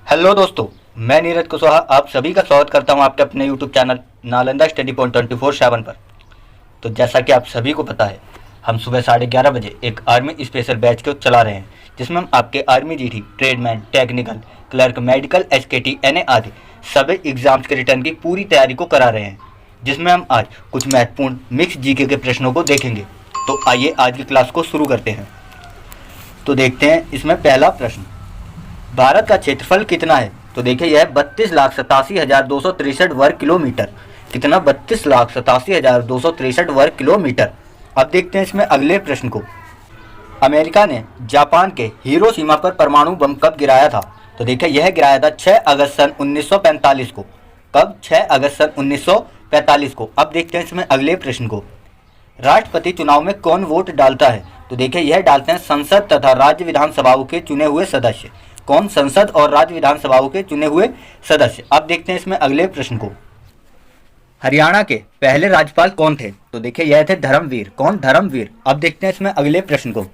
Hello दोस्तों, मैं नीरज कुशवाहा आप सभी का स्वागत करता हूं आपके अपने YouTube channel Nalanda study point 24/7 पर। तो जैसा कि आप सभी को पता है, हम सुबह 11:30 बजे एक आर्मी स्पेशल बैच को चला रहे हैं, जिसमें हम आपके army GD, tradesman, technical, clerk, medical, SKT, NA आदि सभी एग्जाम्स के रिटर्न की पूरी तैयारी को करा रहे हैं, जिसमें हम आज कुछ महत्वपूर्ण मिक्स जीके के प्रश्नों को देखेंगे। तो आइए आज की क्लास को शुरू करते हैं। तो देखते हैं इसमें पहला प्रश्न, भारत का क्षेत्रफल कितना है? तो देखिए यह 32,87,263 वर्ग किलोमीटर। कितना? 32,87,263 वर्ग किलोमीटर। अब देखते हैं इसमें अगले प्रश्न को, अमेरिका ने जापान के हिरोशिमा पर परमाणु बम कब गिराया था? तो देखिए यह गिराया था 6 अगस्त सन 1945 को। कब? 6 अगस्त सन 1945 को। अब देखते हैं इसमें अगले प्रश्न को, राष्ट्रपति चुनाव में कौन वोट डालता है? तो देखिए यह डालते हैं संसद तथा राज्य विधानसभाओं के चुने हुए सदस्य। कौन? संसद और राज्य विधानसभाओं के चुने हुए सदस्य। अब देखते हैं इसमें अगले प्रश्न को, हरियाणा के पहले राज्यपाल कौन थे? तो देखिए यह थे धर्मवीर। कौन? धर्मवीर। अब देखते हैं इसमें अगले प्रश्न को,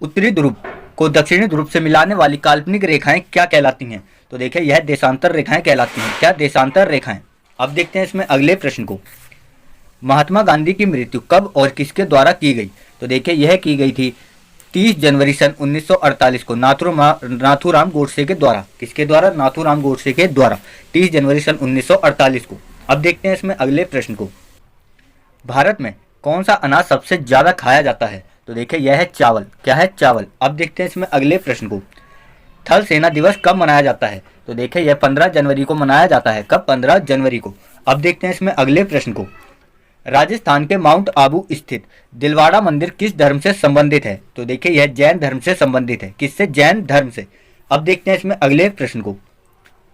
उत्तरी ध्रुव को दक्षिणी ध्रुव से मिलाने वाली काल्पनिक रेखाएं क्या कहलाती हैं? तो देखिए यह देशांतर रेखाएं कहलाती हैं। क्या? देशांतर रेखाएं। अब देखते हैं इसमें अगले प्रश्न को, महात्मा गांधी की मृत्यु कब और किसके द्वारा की गई? तो देखिए यह की गई थी 30 जनवरी सन 1948 को नाथूराम गोडसे के द्वारा। किसके द्वारा? नाथूराम गोडसे के द्वारा 30 जनवरी सन 1948 को। अब देखते हैं इसमें अगले प्रश्न को, भारत में कौन सा अनाज सबसे ज्यादा खाया जाता है? तो देखिए यह है चावल। क्या है? चावल। अब देखते हैं इसमें अगले प्रश्न को, थल सेना दिवस कब मनाया जाता है? तो देखिए यह 15 जनवरी को मनाया जाता है। कब? 15 जनवरी को। अब देखते हैं इसमें अगले प्रश्न को, राजस्थान के माउंट आबू स्थित दिलवाड़ा मंदिर किस धर्म से संबंधित है? तो देखिए यह जैन धर्म से संबंधित है। किससे? जैन धर्म से। अब देखते हैं इसमें अगले प्रश्न को,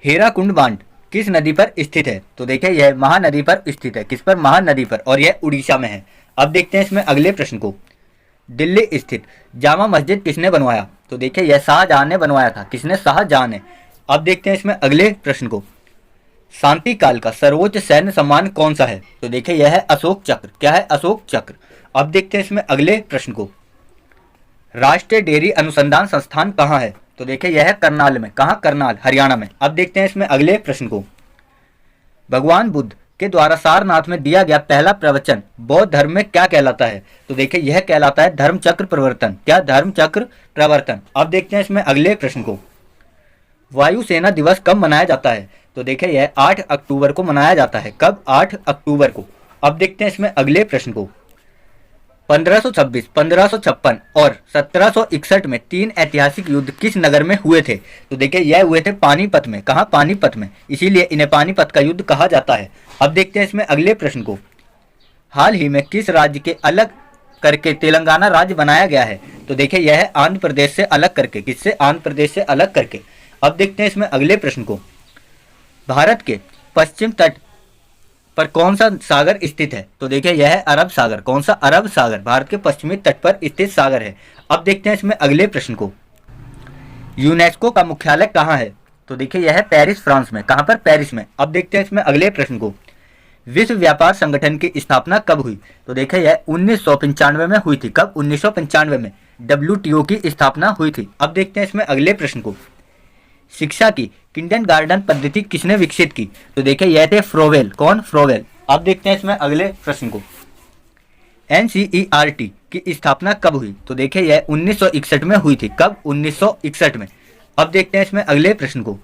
हीराकुंड बांध किस नदी पर स्थित है? तो देखिए यह महानदी पर स्थित है। किस पर? महानदी पर, और यह उड़ीसा में है। अब देखते हैं इसमें अगले प्रश्न को, दिल्ली स्थित जामा मस्जिद किसने बनवाया? तो देखिए यह शाहजहां ने बनवाया था। किसने? शाहजहां ने। अब देखते हैं इसमें अगले प्रश्न को, शांति काल का सर्वोच्च सैन्य सम्मान कौन सा है? तो देखिए यह है अशोक चक्र। क्या है? अशोक चक्र। अब देखते हैं इसमें अगले प्रश्न को, राष्ट्रीय डेयरी अनुसंधान संस्थान कहाँ है? तो देखिए यह है करनाल में। कहाँ? करनाल, हरियाणा में। अब देखते हैं इसमें अगले प्रश्न को, भगवान बुद्ध के द्वारा सारनाथ में दिया गया पहला प्रवचन बौद्ध धर्म में क्या कहलाता है? तो देखिए यह कहलाता है धर्म चक्र प्रवर्तन। क्या? धर्म चक्र प्रवर्तन। अब देखते हैं इसमें अगले प्रश्न को, वायुसेना दिवस कब मनाया जाता है? तो देखिए यह 8 अक्टूबर को मनाया जाता है। कब? 8 अक्टूबर को। अब देखते हैं इसमें अगले प्रश्न को, 1526, 1556 और 1761 में 3 ऐतिहासिक युद्ध किस नगर में हुए थे? तो देखिए यह हुए थे पानीपत में। कहाँ? पानीपत में। इसीलिए इन्हें पानीपत का युद्ध कहा जाता है। अब देखते हैं इसमें अगले प्रश्न को, हाल ही में किस राज्य के अलग करके तेलंगाना राज्य बनाया गया है? तो देखिए यह है आंध्र प्रदेश से अलग करके। किससे? आंध्र प्रदेश से अलग करके। अब देखते हैं इसमें अगले प्रश्न को, भारत के पश्चिम तट पर कौन सा सागर स्थित है? तो देखिए यह है अरब सागर। कौन सा? अरब सागर भारत के पश्चिमी तट पर स्थित सागर है। अब देखते हैं इसमें अगले प्रश्न को, यूनेस्को का मुख्यालय कहाँ है? तो देखिए यह है पेरिस, फ्रांस में। कहाँ पर? पेरिस में। अब देखते हैं इसमें अगले प्रश्न को, विश्व व्यापार संगठन की स्थापना कब हुई? तो देखिए यह 1995 में हुई थी। कब? 1995 में WTO की स्थापना हुई थी। अब देखते हैं इसमें अगले प्रश्न को, शिक्षा की किंडरगार्टन पद्धति किसने विकसित की? तो देखिए यह थे फ्रोवेल। कौन? फ्रोवेल। अब देखते हैं इसमें अगले प्रश्न को, NCERT की स्थापना कब हुई? तो देखिए यह 1961 में हुई थी। कब? 1961 में। अब देखते हैं इसमें अगले प्रश्न को,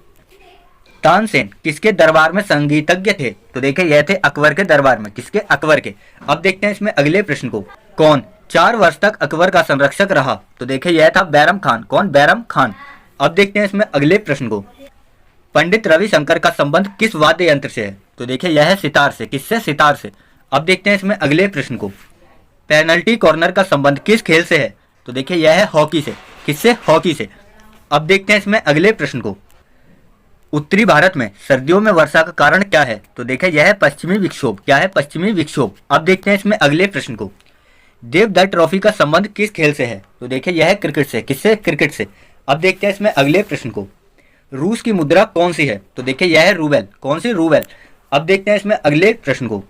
तानसेन किसके दरबार में संगीतज्ञ थे? तो देखिए यह थे अकबर के दरबार में। किसके? अकबर के। अब देखते हैं इसमें अगले प्रश्न को, कौन 4 वर्ष तक अकबर का संरक्षक रहा? तो देखिए यह था बैरम खान। कौन? बैरम खान। अब देखते हैं इसमें अगले प्रश्न को, पंडित रविशंकर का संबंध किस वाद्य यंत्र से है? तो देखिए यह है सितार से। किससे? सितार से। अब देखते हैं इसमें अगले प्रश्न को, पेनल्टी कॉर्नर का संबंध किस खेल से है? तो देखिए यह है हॉकी से। किससे? हॉकी से। अब देखते हैं इसमें अगले प्रश्न को, उत्तरी भारत में सर्दियों में वर्षा का कारण क्या है? तो देखिए यह है पश्चिमी विक्षोभ। क्या है? पश्चिमी विक्षोभ। अब देखते हैं इसमें अगले प्रश्न को, देवधर ट्रॉफी का संबंध किस खेल से है? तो देखिए यह है क्रिकेट से। किससे? क्रिकेट से। अब देखते हैं इसमें अगले प्रश्न को, रूस की मुद्रा कौन सी है? तो देखिए यह है रूबेल। कौन सी? रूबेल। अब देखते हैं इसमें अगले प्रश्न को,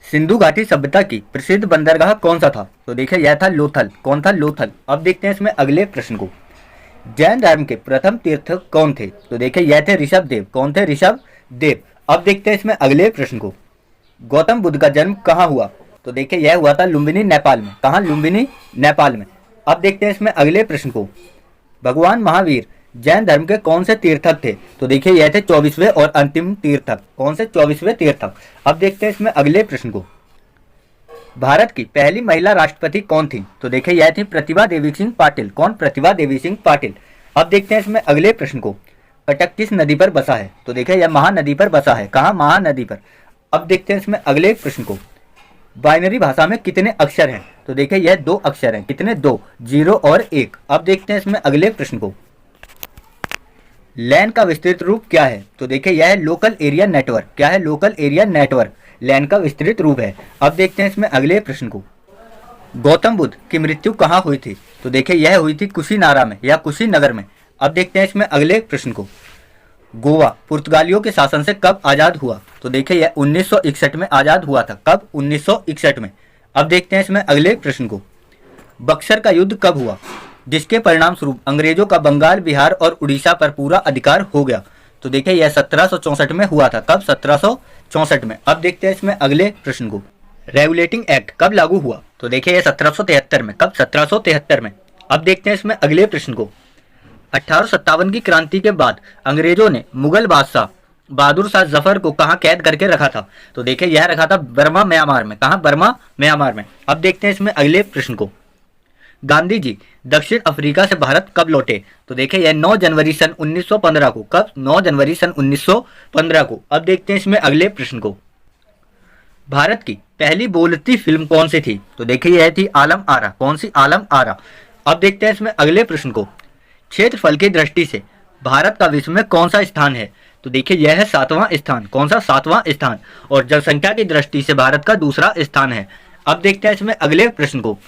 सिंधु घाटी सभ्यता की प्रसिद्ध बंदरगाह कौन सा था? तो देखिए यह था लोथल। कौन था? लोथल। अब देखते हैं इसमें अगले प्रश्न को, जैन धर्म के प्रथम तीर्थक कौन थे? तो देखिए यह थे ऋषभ देव। कौन थे? ऋषभ देव। अब देखते हैं इसमें अगले प्रश्न को। गौतम बुद्ध का जन्म कहाँ हुआ? तो देखिए यह हुआ था लुम्बिनी नेपाल में। कहाँ? लुम्बिनी नेपाल में। अब देखते हैं इसमें अगले प्रश्न को। भगवान महावीर जैन धर्म के कौन से तीर्थक थे? तो देखिए यह थे 24वें और अंतिम तीर्थक। कौन से? 24वें तीर्थक। अब देखते हैं इसमें अगले प्रश्न को। भारत की पहली महिला राष्ट्रपति कौन थी? तो देखिए यह थी प्रतिभा देवी सिंह पाटिल। कौन? प्रतिभा देवी सिंह पाटिल। अब देखते हैं इसमें अगले प्रश्न को। कटक किस नदी पर बसा है? तो देखिए यह महानदी पर बसा है। कहाँ? महानदी पर। अब देखते हैं इसमें अगले प्रश्न को। बाइनरी भाषा में कितने अक्षर हैं? तो देखिए यह 2 अक्षर हैं। कितने? 2, 0 और 1। अब देखते हैं इसमें अगले प्रश्न को। लैन का विस्तृत रूप क्या है? तो देखिए यह है लोकल एरिया नेटवर्क। क्या है? लोकल एरिया नेटवर्क लैन का विस्तृत रूप है। अब देखते हैं इसमें अगले प्रश्न को। गौतम बुद्ध की मृत्यु कहाँ हुई थी? तो देखिए यह हुई थी कुशीनारा में या कुशीनगर में। अब देखते हैं इसमें अगले प्रश्न को। गोवा पुर्तगालियों के शासन से कब आज़ाद हुआ? तो देखिए यह 1961 में आज़ाद हुआ था। कब? 1961 में। अब देखते हैं इसमें अगले प्रश्न को। बक्सर का युद्ध कब हुआ जिसके परिणाम स्वरूप अंग्रेजों का बंगाल, बिहार और उड़ीसा पर पूरा अधिकार हो गया? तो देखिए यह 1764 में हुआ था। कब? 1764 में। अब देखते हैं इसमें अगले प्रश्न को। रेगुलेटिंग एक्ट कब लागू हुआ? तो देखिए यह 1773 में। कब? 1773 में। अब देखते हैं इसमें अगले प्रश्न को। 1857 की क्रांति के बाद अंग्रेजों ने मुगल बादशाह बहादुर शाह जफर को कहाँ कैद करके रखा था? तो देखिए यह रखा था बर्मा, म्यांमार में। कहाँ? बर्मा, म्यांमार में। अब देखते हैं इसमें अगले प्रश्न को। गांधी जी दक्षिण अफ्रीका से भारत कब लौटे? तो देखिए यह 9 जनवरी सन 1915 को। कब? 9 जनवरी सन 1915 को। अब देखते हैं इसमें अगले प्रश्न को। भारत की पहली बोलती फिल्म कौन सी थी? तो देखिए यह थी आलम आरा। कौन सी? आलम आरा। अब देखते हैं इसमें अगले प्रश्न को। क्षेत्रफल की दृष्टि से भारत का विश्व में कौन सा स्थान है? तो देखिए यह है 7वां स्थान। कौन सा? 7वां स्थान। और जनसंख्या की दृष्टि से भारत का दूसरा स्थान है। अब देखते हैं इसमें अगले प्रश्न को।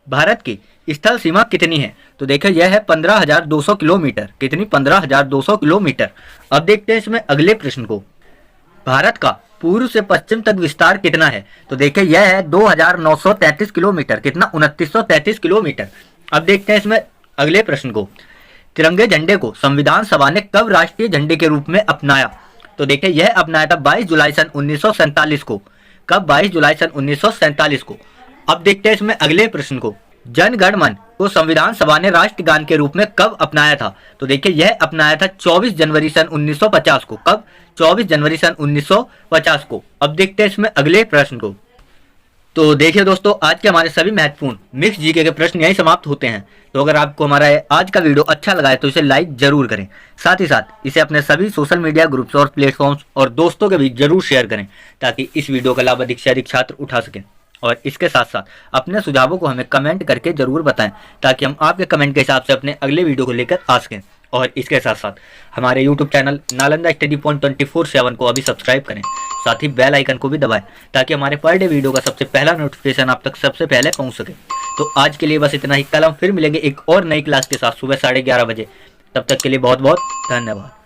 भारत की स्थल सीमा कितनी है? तो देखिए यह है 15,200 किलोमीटर। कितनी? 15,200 किलोमीटर। अब देखते हैं इसमें अगले प्रश्न को। भारत का पूर्व से पश्चिम तक विस्तार कितना है? तो देखिए यह है 2,933 किलोमीटर। कितना? 2,933 किलोमीटर। अब देखते हैं इसमें अगले प्रश्न को। तिरंगे झंडे को संविधान सभा ने कब राष्ट्रीय झंडे के रूप में अपनाया? तो देखिए यह अपनाया था 22 जुलाई सन 1947 को। कब? 22 जुलाई सन 1947 को। अब देखते हैं इसमें अगले प्रश्न को। जन गण मन को संविधान सभा ने राष्ट्रगान के रूप में कब अपनाया था? तो देखिए यह अपनाया था 24 जनवरी सन 1950 को। कब? 24 जनवरी सन 1950 को। अब देखते हैं इसमें अगले प्रश्न को। तो देखिए दोस्तों, आज के हमारे सभी महत्वपूर्ण मिक्स जीके के प्रश्न यहीं समाप्त होते हैं। तो अगर आपको हमारा आज का वीडियो अच्छा लगा है तो इसे लाइक जरूर करें। साथ ही साथ इसे अपने सभी सोशल मीडिया ग्रुप्स और प्लेटफॉर्म्स और दोस्तों के बीच जरूर शेयर करें ताकि इस वीडियो का लाभ अधिक से अधिक छात्र उठा सकें। और इसके साथ साथ अपने सुझावों को हमें कमेंट करके जरूर बताएं ताकि हम आपके कमेंट के हिसाब से अपने अगले वीडियो को लेकर आ सकें। और इसके साथ साथ हमारे YouTube channel Nalanda study point 24/7 को अभी सब्सक्राइब करें। साथ ही बेल आइकन को भी दबाएं ताकि हमारे पर डे वीडियो का सबसे पहला नोटिफिकेशन आप तक सबसे पहले पहुंच सके। तो आज के लिए बस इतना ही। कल हम फिर मिलेंगे एक और नई क्लास के साथ सुबह 11:30 बजे। तब तक के लिए बहुत बहुत धन्यवाद।